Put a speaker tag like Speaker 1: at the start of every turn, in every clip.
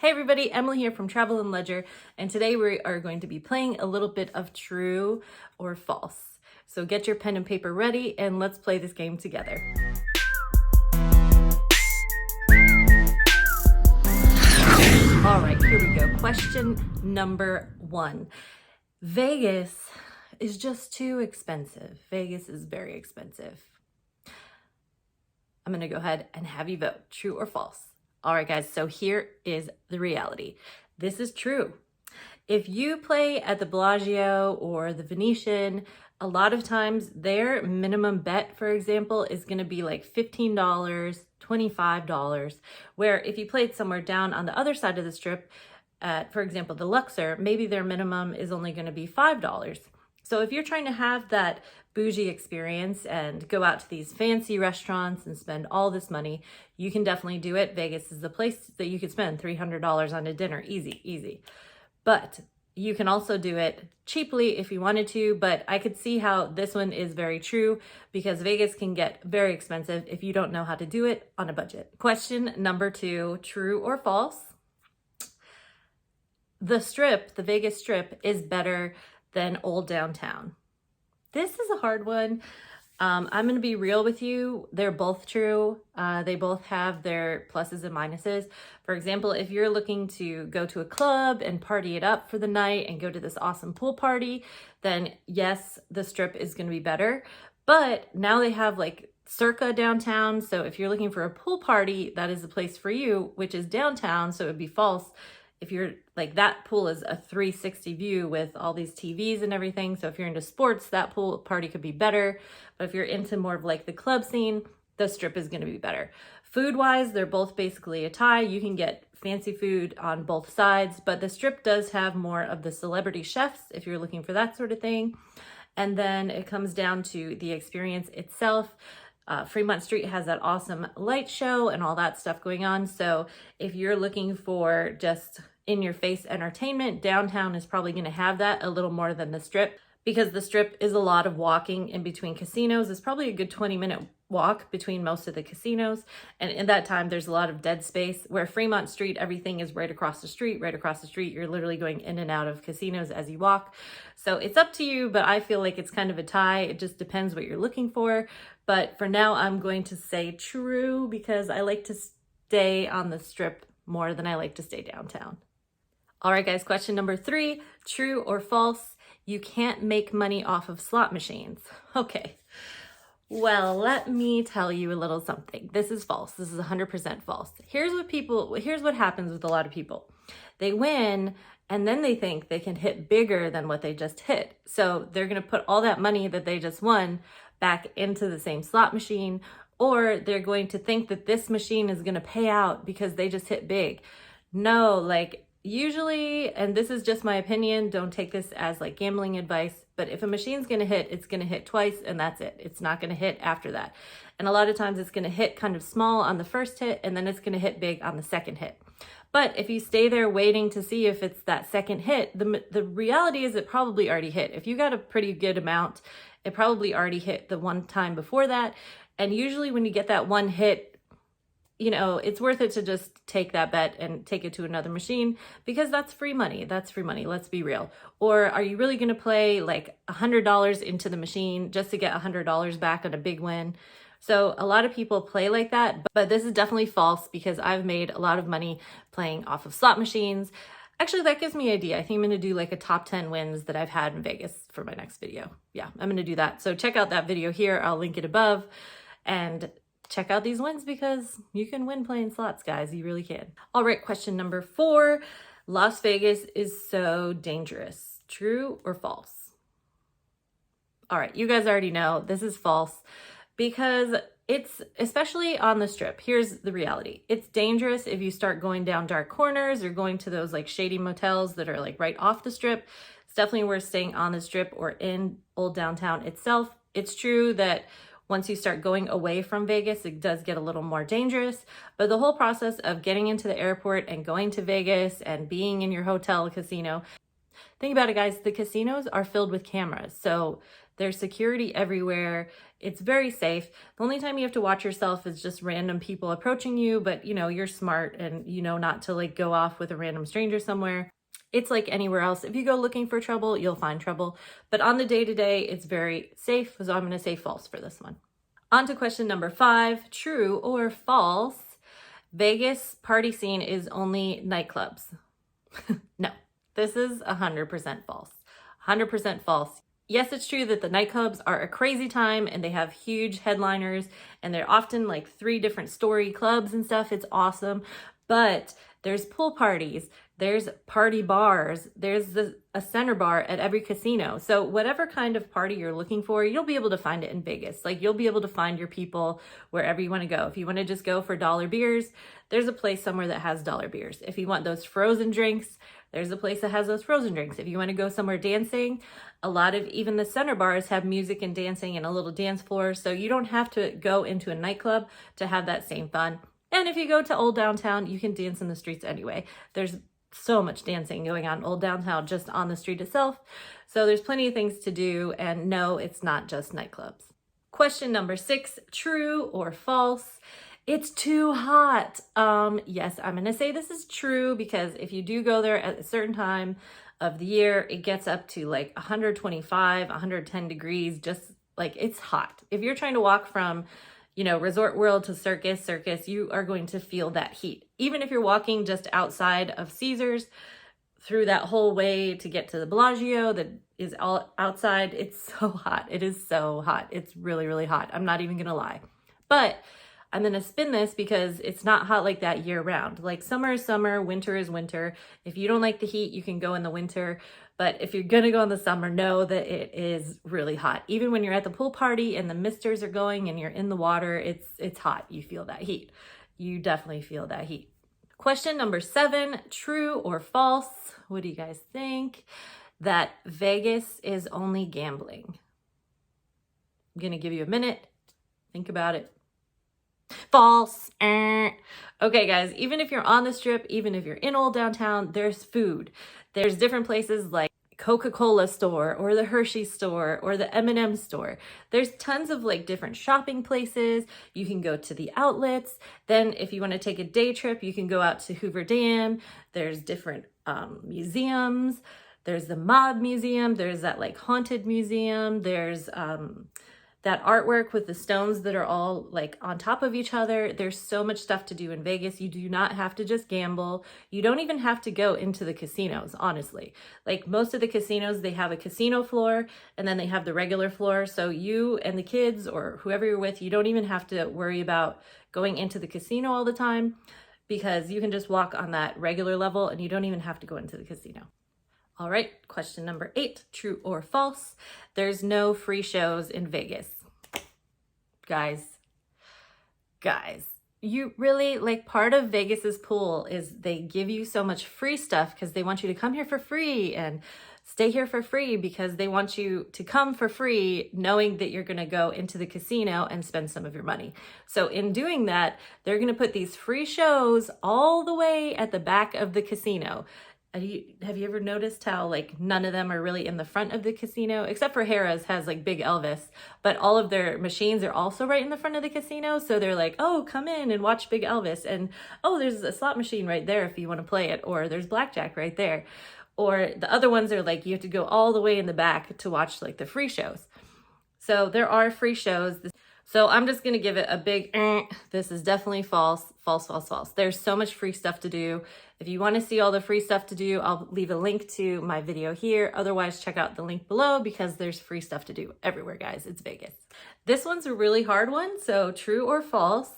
Speaker 1: Hey everybody, Emily here from Travel and Ledger, and today we are going to be playing a little bit of true or false. So get your pen and paper ready and let's play this game together. All right, here we go. Question number 1. Vegas is just too expensive. Vegas is very expensive. I'm gonna go ahead and have you vote, true or false. All right, guys, so here is the reality. This is true. If you play at the Bellagio or the Venetian, a lot of times their minimum bet, for example, is going to be like $15, $25, where if you played somewhere down on the other side of the strip, at, for example, the Luxor, maybe their minimum is only going to be $5. So if you're trying to have that bougie experience and go out to these fancy restaurants and spend all this money, you can definitely do it. Vegas is the place that you could spend $300 on a dinner. Easy, easy. But you can also do it cheaply if you wanted to, but I could see how this one is very true because Vegas can get very expensive if you don't know how to do it on a budget. Question number 2, true or false? The Strip, the Vegas Strip, is better than Old Downtown. This is a hard one. I'm going to be real with you. They're both true. They both have their pluses and minuses. For example, if you're looking to go to a club and party it up for the night and go to this awesome pool party, then yes, the Strip is going to be better. But now they have like Circa downtown. So if you're looking for a pool party, that is the place for you, which is downtown. So it would be false. If you're like, that pool is a 360 view with all these TVs and everything. So if you're into sports, that pool party could be better. But if you're into more of like the club scene, the Strip is going to be better. Food wise, they're both basically a tie. You can get fancy food on both sides, but the Strip does have more of the celebrity chefs if you're looking for that sort of thing. And then it comes down to the experience itself. Fremont Street has that awesome light show and all that stuff going on. So if you're looking for just in-your-face entertainment, downtown is probably going to have that a little more than the Strip, because the Strip is a lot of walking in between casinos. It's probably a good 20-minute walk between most of the casinos. And in that time, there's a lot of dead space, where Fremont Street, everything is right across the street, right across the street. You're literally going in and out of casinos as you walk. So it's up to you, but I feel like it's kind of a tie. It just depends what you're looking for. But for now, I'm going to say true because I like to stay on the Strip more than I like to stay downtown. All right, guys, question number 3, true or false? You can't make money off of slot machines. Okay. Well, let me tell you a little something. This is false. This is 100% false. Here's what happens with a lot of people. They win and then they think they can hit bigger than what they just hit. So they're going to put all that money that they just won back into the same slot machine, or they're going to think that this machine is going to pay out because they just hit big. No, like usually, and this is just my opinion, don't take this as like gambling advice, but if a machine's going to hit, it's going to hit twice and that's it. It's not going to hit after that. And a lot of times it's going to hit kind of small on the first hit and then it's going to hit big on the second hit. But if you stay there waiting to see if it's that second hit, the reality is it probably already hit. If you got a pretty good amount, it probably already hit the one time before that. And usually when you get that one hit, you know, it's worth it to just take that bet and take it to another machine because that's free money. That's free money. Let's be real. Or are you really going to play like $100 into the machine just to get $100 back on a big win? So a lot of people play like that, but this is definitely false because I've made a lot of money playing off of slot machines. Actually, that gives me an idea. I think I'm going to do like a top 10 wins that I've had in Vegas for my next video. Yeah, I'm going to do that. So check out that video here. I'll link it above and check out these wins because you can win playing slots, guys. You really can. All right, question number 4. Las Vegas is so dangerous. True or false? All right, you guys already know this is false because it's, especially on the Strip, here's the reality. It's dangerous if you start going down dark corners or going to those like shady motels that are like right off the Strip. It's definitely worth staying on the Strip or in Old Downtown itself. It's true that once you start going away from Vegas, it does get a little more dangerous. But the whole process of getting into the airport and going to Vegas and being in your hotel casino, think about it, guys. The casinos are filled with cameras. So there's security everywhere. It's very safe. The only time you have to watch yourself is just random people approaching you, but you know, you're smart and you know not to like go off with a random stranger somewhere. It's like anywhere else. If you go looking for trouble, you'll find trouble. But on the day-to-day, it's very safe. So I'm going to say false for this one. On to question number 5, true or false? Vegas party scene is only nightclubs. No, this is 100% false. 100% false. Yes, it's true that the nightclubs are a crazy time and they have huge headliners and they're often like 3 different story clubs and stuff. It's awesome. But there's pool parties, there's party bars, there's a center bar at every casino. So whatever kind of party you're looking for, you'll be able to find it in Vegas. Like you'll be able to find your people wherever you want to go. If you want to just go for dollar beers, there's a place somewhere that has dollar beers. If you want those frozen drinks, there's a place that has those frozen drinks. If you want to go somewhere dancing, a lot of even the center bars have music and dancing and a little dance floor. So you don't have to go into a nightclub to have that same fun. And if you go to Old Downtown, you can dance in the streets anyway. There's so much dancing going on in Old Downtown just on the street itself. So there's plenty of things to do. And no, it's not just nightclubs. Question number 6, true or false? It's too hot. Yes, I'm going to say this is true because if you do go there at a certain time of the year, it gets up to like 125, 110 degrees, just like it's hot. If you're trying to walk from Resort World to Circus, you are going to feel that heat. Even if you're walking just outside of Caesars through that whole way to get to the Bellagio that is all outside, it's so hot. It is so hot. It's really, really hot. I'm not even going to lie. But I'm going to spin this because it's not hot like that year round. Like summer is summer, winter is winter. If you don't like the heat, you can go in the winter. But if you're going to go in the summer, know that it is really hot. Even when you're at the pool party and the misters are going and you're in the water, it's hot. You feel that heat. You definitely feel that heat. Question number 7, true or false? What do you guys think? That Vegas is only gambling. I'm going to give you a minute. Think about it. False. Okay, guys, even if you're on the strip, even if you're in Old Downtown, there's food. There's different places like Coca-Cola store or the Hershey store or the M&M store. There's tons of like different shopping places. You can go to the outlets. Then if you want to take a day trip, you can go out to Hoover Dam. There's different museums. There's the Mob Museum. There's that like haunted museum. There's that artwork with the stones that are all like on top of each other. There's so much stuff to do in Vegas. You do not have to just gamble. You don't even have to go into the casinos, honestly. Like most of the casinos, they have a casino floor and then they have the regular floor. So you and the kids or whoever you're with, you don't even have to worry about going into the casino all the time because you can just walk on that regular level and you don't even have to go into the casino. All right, question number 8, true or false? There's no free shows in Vegas. Guys, you really, like part of Vegas's pool is they give you so much free stuff because they want you to come here for free and stay here for free because they want you to come for free knowing that you're going to go into the casino and spend some of your money. So in doing that, they're going to put these free shows all the way at the back of the casino. Have you ever noticed how like none of them are really in the front of the casino except for Harrah's has like Big Elvis, but all of their machines are also right in the front of the casino. So they're like, oh, come in and watch Big Elvis. And oh, there's a slot machine right there if you want to play it, or there's blackjack right there. Or the other ones are like, you have to go all the way in the back to watch like the free shows. So there are free shows. So I'm just going to give it a big, this is definitely false, false, false, false. There's so much free stuff to do. If you want to see all the free stuff to do, I'll leave a link to my video here. Otherwise, check out the link below because there's free stuff to do everywhere, guys. It's Vegas. This one's a really hard one. So true or false,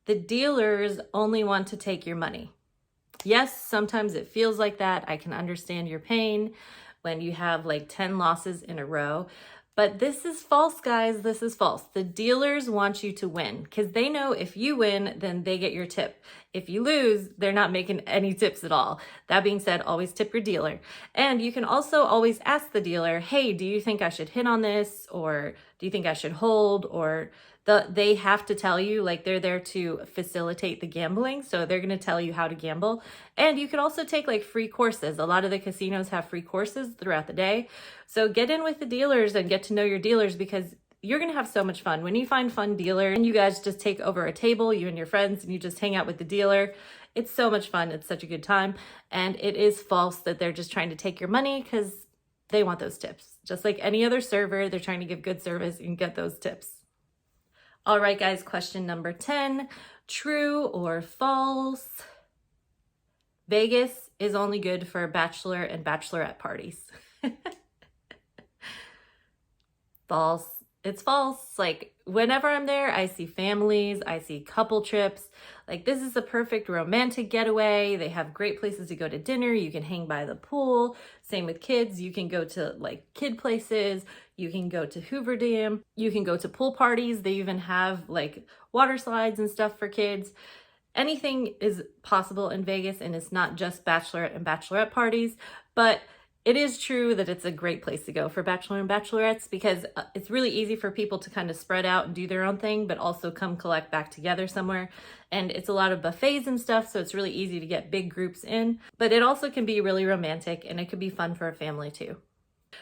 Speaker 1: the dealers only want to take your money. Yes, sometimes it feels like that. I can understand your pain when you have like 10 losses in a row. But this is false, guys. This is false. The dealers want you to win because they know if you win, then they get your tip. If you lose, they're not making any tips at all. That being said, always tip your dealer. And you can also always ask the dealer, hey, do you think I should hit on this? Or do you think I should hold? Or they have to tell you, like they're there to facilitate the gambling. So they're going to tell you how to gamble. And you can also take like free courses. A lot of the casinos have free courses throughout the day. So get in with the dealers and get to know your dealers because You're gonna have so much fun. When you find fun dealers and you guys just take over a table, you and your friends, and you just hang out with the dealer, it's so much fun. It's such a good time. And it is false that they're just trying to take your money, because they want those tips. Just like any other server, they're trying to give good service and get those tips. All right, guys, question number 10, true or false? Vegas is only good for bachelor and bachelorette parties. False. It's false. Like, whenever I'm there, I see families, I see couple trips. Like, this is a perfect romantic getaway. They have great places to go to dinner. You can hang by the pool. Same with kids. You can go to like kid places. You can go to Hoover Dam. You can go to pool parties. They even have like water slides and stuff for kids. Anything is possible in Vegas, and it's not just bachelorette and bachelorette parties, but it is true that it's a great place to go for bachelor and bachelorettes, because it's really easy for people to kind of spread out and do their own thing, but also come collect back together somewhere. And it's a lot of buffets and stuff, so it's really easy to get big groups in. But it also can be really romantic, and it could be fun for a family too.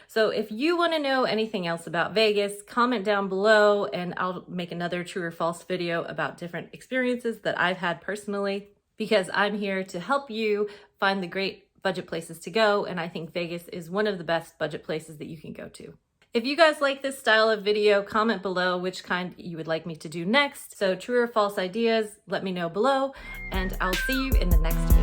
Speaker 1: So if you want to know anything else about Vegas, comment down below, and I'll make another true or false video about different experiences that I've had personally, because I'm here to help you find the great budget places to go, and I think Vegas is one of the best budget places that you can go to. If you guys like this style of video, comment below which kind you would like me to do next. So true or false ideas, let me know below, and I'll see you in the next video.